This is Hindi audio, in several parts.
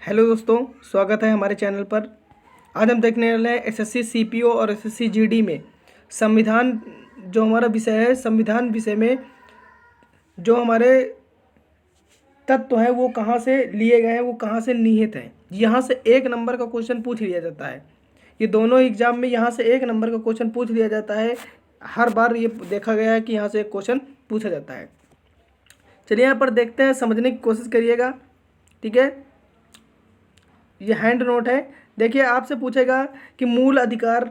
हेलो दोस्तों, स्वागत है हमारे चैनल पर। आज हम देखने वाले हैं एसएससी सीपीओ और एसएससी जीडी में संविधान जो हमारा विषय है। संविधान विषय में जो हमारे तत्व हैं वो कहाँ से लिए गए हैं, वो कहाँ से निहित हैं। यहाँ से 1 नंबर का क्वेश्चन पूछ लिया जाता है। ये दोनों एग्जाम में यहाँ से 1 नंबर का क्वेश्चन पूछ लिया जाता है। हर बार ये देखा गया है कि यहाँ से एक क्वेश्चन पूछा जाता है। चलिए यहाँ पर देखते हैं, समझने की कोशिश करिएगा। ठीक है, ये हैंड नोट है। देखिए, आपसे पूछेगा कि मूल अधिकार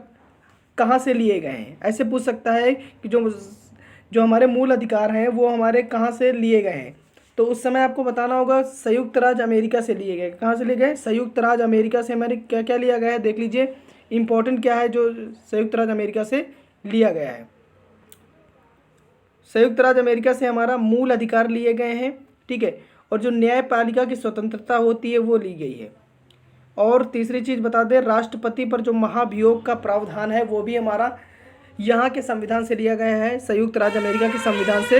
कहाँ से लिए गए हैं। ऐसे पूछ सकता है कि जो हमारे मूल अधिकार हैं वो हमारे कहाँ से लिए गए हैं। तो उस समय आपको बताना होगा संयुक्त राज्य अमेरिका से लिए गए। कहाँ से लिए गए? संयुक्त राज्य अमेरिका से हमारे क्या क्या लिया गया है, देख लीजिए। इंपॉर्टेंट क्या है जो संयुक्त राज्य अमेरिका से लिया गया है। संयुक्त राज्य अमेरिका से हमारा मूल अधिकार लिए गए हैं। ठीक है, और जो न्यायपालिका की स्वतंत्रता होती है वो ली गई है। और तीसरी चीज़ बता दें, राष्ट्रपति पर जो महाभियोग का प्रावधान है वो भी हमारा यहाँ के संविधान से लिया गया है, संयुक्त राज्य अमेरिका के संविधान से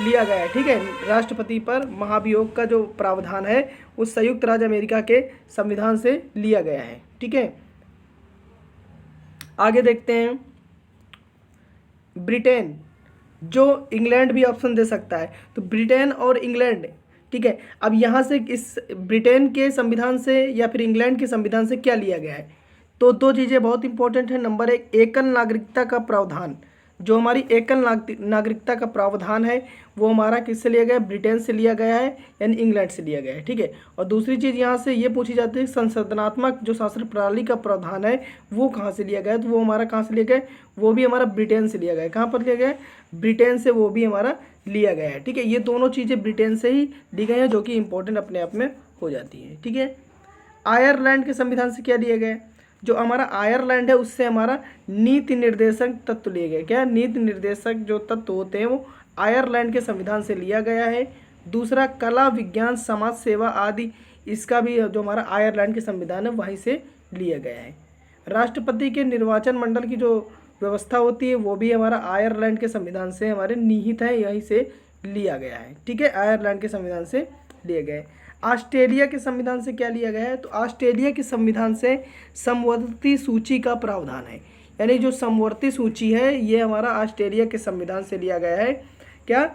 लिया गया है। ठीक है, राष्ट्रपति पर महाभियोग का जो प्रावधान है उस संयुक्त राज्य अमेरिका के संविधान से लिया गया है। ठीक है, आगे देखते हैं। ब्रिटेन, जो इंग्लैंड भी ऑप्शन दे सकता है, तो ब्रिटेन और इंग्लैंड। ठीक है, अब यहाँ से इस ब्रिटेन के संविधान से या फिर इंग्लैंड के संविधान से क्या लिया गया है, तो 2 चीज़ें बहुत इंपॉर्टेंट है। नंबर 1, एकल नागरिकता का प्रावधान। जो हमारी एकल नागरिकता का प्रावधान है वो हमारा किससे लिया गया है? ब्रिटेन से लिया गया है, यानी इंग्लैंड से लिया गया है। ठीक है, और दूसरी चीज़ यहाँ से ये पूछी जाती है, संशोधनात्मक जो शासन प्रणाली का प्रावधान है वो कहाँ से लिया गया है, तो वो हमारा कहाँ से लिया गया है? वो भी हमारा ब्रिटेन से लिया गया है। कहाँ पर लिया गया है? ब्रिटेन से वो भी हमारा लिया गया है। ठीक है, ये दोनों चीज़ें ब्रिटेन से ही ली गई हैं, जो कि इंपॉर्टेंट अपने आप में हो जाती है। ठीक है, आयरलैंड के संविधान से क्या लिया गया है? जो हमारा आयरलैंड है उससे हमारा नीति निर्देशक तत्व लिए गए। क्या? नीति निर्देशक जो तत्व होते हैं वो आयरलैंड के संविधान से लिया गया है। दूसरा, कला, विज्ञान, समाज सेवा आदि, इसका भी जो हमारा आयरलैंड के संविधान है वहीं से लिया गया है। राष्ट्रपति के निर्वाचन मंडल की जो व्यवस्था होती है वो भी हमारा आयरलैंड के संविधान से हमारे निहित है, यहीं से लिया गया है। ठीक है, आयरलैंड के संविधान से लिए गए। ऑस्ट्रेलिया के संविधान से क्या लिया गया है? तो ऑस्ट्रेलिया के संविधान से समवर्ती सूची का प्रावधान है, यानी जो समवर्ती सूची है ये हमारा ऑस्ट्रेलिया के संविधान से लिया गया है। क्या?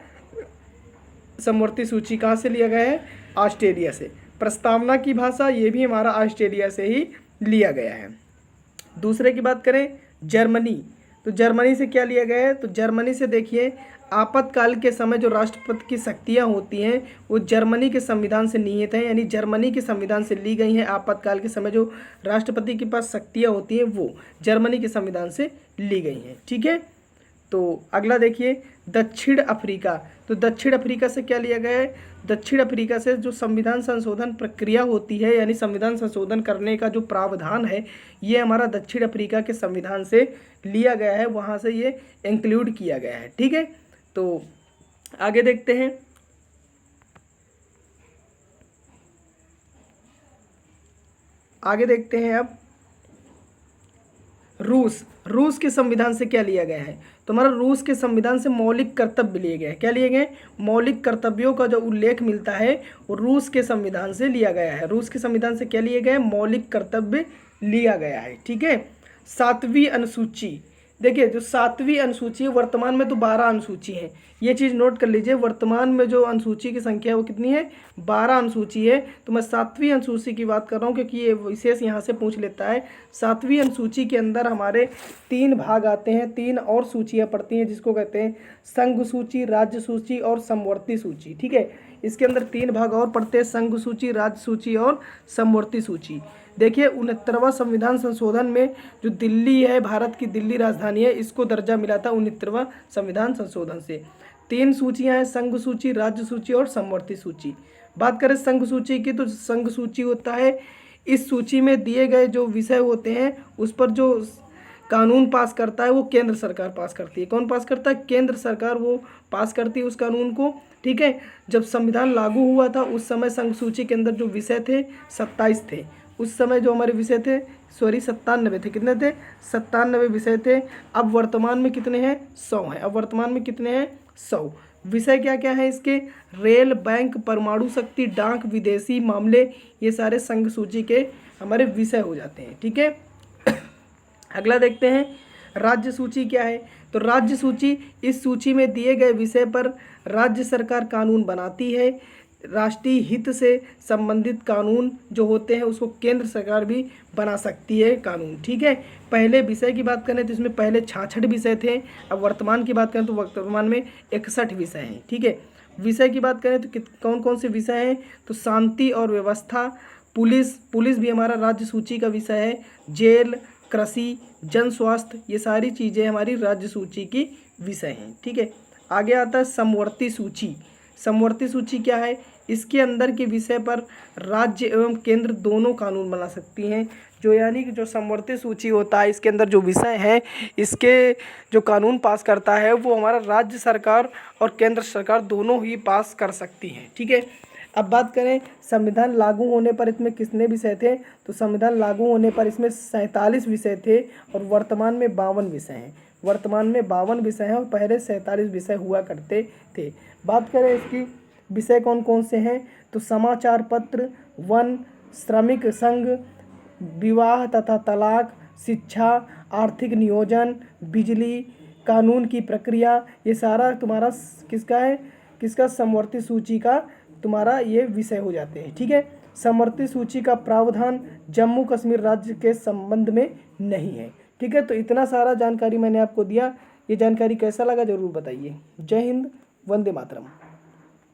समवर्ती सूची कहाँ से लिया गया है? ऑस्ट्रेलिया से। प्रस्तावना की भाषा, ये भी हमारा ऑस्ट्रेलिया से ही लिया गया है। दूसरे की बात करें, जर्मनी, तो जर्मनी से क्या लिया गया है? तो जर्मनी से देखिए, आपातकाल के समय जो राष्ट्रपति की शक्तियाँ होती हैं वो जर्मनी के संविधान से निहित हैं, यानी जर्मनी के संविधान से ली गई हैं। आपातकाल के समय जो राष्ट्रपति के पास शक्तियाँ होती हैं वो जर्मनी के संविधान से ली गई हैं। ठीक है, तो अगला देखिए, दक्षिण अफ्रीका, तो दक्षिण अफ्रीका से क्या लिया गया है? दक्षिण अफ्रीका से जो संविधान संशोधन प्रक्रिया होती है, यानी संविधान संशोधन करने का जो प्रावधान है ये हमारा दक्षिण अफ्रीका के संविधान से लिया गया है, वहाँ से ये इंक्लूड किया गया है। ठीक है, तो आगे देखते हैं। आगे देखते हैं अब रूस के संविधान से क्या लिया गया है? तो हमारा रूस के संविधान से मौलिक कर्तव्य लिए गए। क्या लिए गए? मौलिक कर्तव्यों का जो उल्लेख मिलता है वो रूस के संविधान से लिया गया है। रूस के संविधान से क्या लिए गए? मौलिक कर्तव्य लिया गया है। ठीक है, 7वीं अनुसूची, देखिए जो 7वीं अनुसूची है, वर्तमान में तो 12 अनुसूची हैं, ये चीज़ नोट कर लीजिए। वर्तमान में जो अनुसूची की संख्या है वो कितनी है? 12 अनुसूची है। तो मैं 7वीं अनुसूची की बात कर रहा हूँ क्योंकि ये विशेष यहाँ से पूछ लेता है। 7वीं अनुसूची के अंदर हमारे 3 भाग आते हैं, 3 और सूचियाँ पड़ती हैं जिसको कहते हैं संघ सूची, राज्य सूची और समवर्ती सूची। ठीक है, इसके अंदर 3 भाग और पड़ते हैं, संघ सूची, राज्य सूची और समवर्ती सूची। देखिए, 69वां संविधान संशोधन में जो दिल्ली है, भारत की दिल्ली राजधानी है, इसको दर्जा मिला था 69वां संविधान संशोधन से। 3 सूचियां हैं, संघ सूची, राज्य सूची और समवर्ती सूची। बात करें संघ सूची की, तो संघ सूची होता है, इस सूची में दिए गए जो विषय होते हैं उस पर जो कानून पास करता है वो केंद्र सरकार पास करती है। कौन पास करता है? केंद्र सरकार वो पास करती है उस कानून को। ठीक है, जब संविधान लागू हुआ था उस समय संघ सूची के अंदर जो विषय थे 27 थे। उस समय जो हमारे विषय थे 97 थे। कितने थे? 97 विषय थे। अब वर्तमान में कितने हैं? 100 हैं। अब वर्तमान में कितने हैं? 100। विषय क्या क्या है इसके? रेल, बैंक, परमाणु शक्ति, डाक, विदेशी मामले, ये सारे संघ सूची के हमारे विषय हो जाते हैं। ठीक है, अगला देखते हैं राज्य सूची क्या है। तो राज्य सूची, इस सूची में दिए गए विषय पर राज्य सरकार कानून बनाती है। राष्ट्रीय हित से संबंधित कानून जो होते हैं उसको केंद्र सरकार भी बना सकती है कानून। ठीक है, पहले विषय की बात करें तो इसमें पहले 66 विषय थे, अब वर्तमान की बात करें तो वर्तमान में 61 विषय हैं। ठीक है, विषय की बात करें तो कौन कौन से विषय हैं? तो शांति और व्यवस्था, पुलिस भी हमारा राज्य सूची का विषय है, जेल, कृषि, जन स्वास्थ्य, ये सारी चीज़ें हमारी राज्य सूची की विषय हैं। ठीक है, आगे आता है समवर्ती सूची। समवर्ती सूची क्या है? इसके अंदर के विषय पर राज्य एवं केंद्र दोनों कानून बना सकती हैं। जो यानी कि जो समवर्ती सूची होता है इसके अंदर जो विषय हैं इसके जो कानून पास करता है वो हमारा राज्य सरकार और केंद्र सरकार दोनों ही पास कर सकती हैं। ठीक है, अब बात करें संविधान लागू होने पर इसमें कितने विषय थे? तो संविधान लागू होने पर इसमें 47 विषय थे और वर्तमान में 52 विषय हैं। वर्तमान में 52 विषय हैं और पहले 47 विषय हुआ करते थे। बात करें इसकी विषय कौन कौन से हैं? तो समाचार पत्र, वन, श्रमिक संघ, विवाह तथा तलाक, शिक्षा, आर्थिक नियोजन, बिजली, कानून की प्रक्रिया, ये सारा तुम्हारा किसका है? किसका? समवर्ती सूची का तुम्हारा ये विषय हो जाते हैं। ठीक है, समवर्ती सूची का प्रावधान जम्मू कश्मीर राज्य के संबंध में नहीं है। ठीक है, तो इतना सारा जानकारी मैंने आपको दिया। ये जानकारी कैसा लगा ज़रूर बताइए। जय हिंद, वंदे मातरम।